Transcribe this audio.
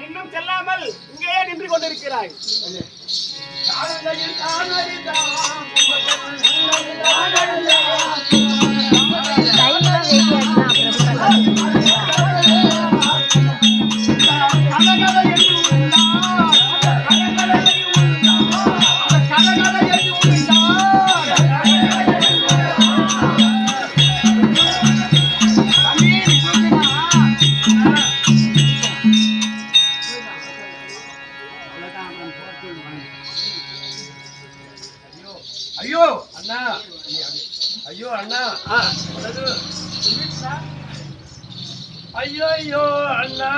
இன்னும் செல்லாமல் இங்கேயே நின்று கொண்டிருக்கிறாய். ஐயோ அண்ணா, ஐயோ அண்ணா, ஐயோ ஐயோ அண்ணா.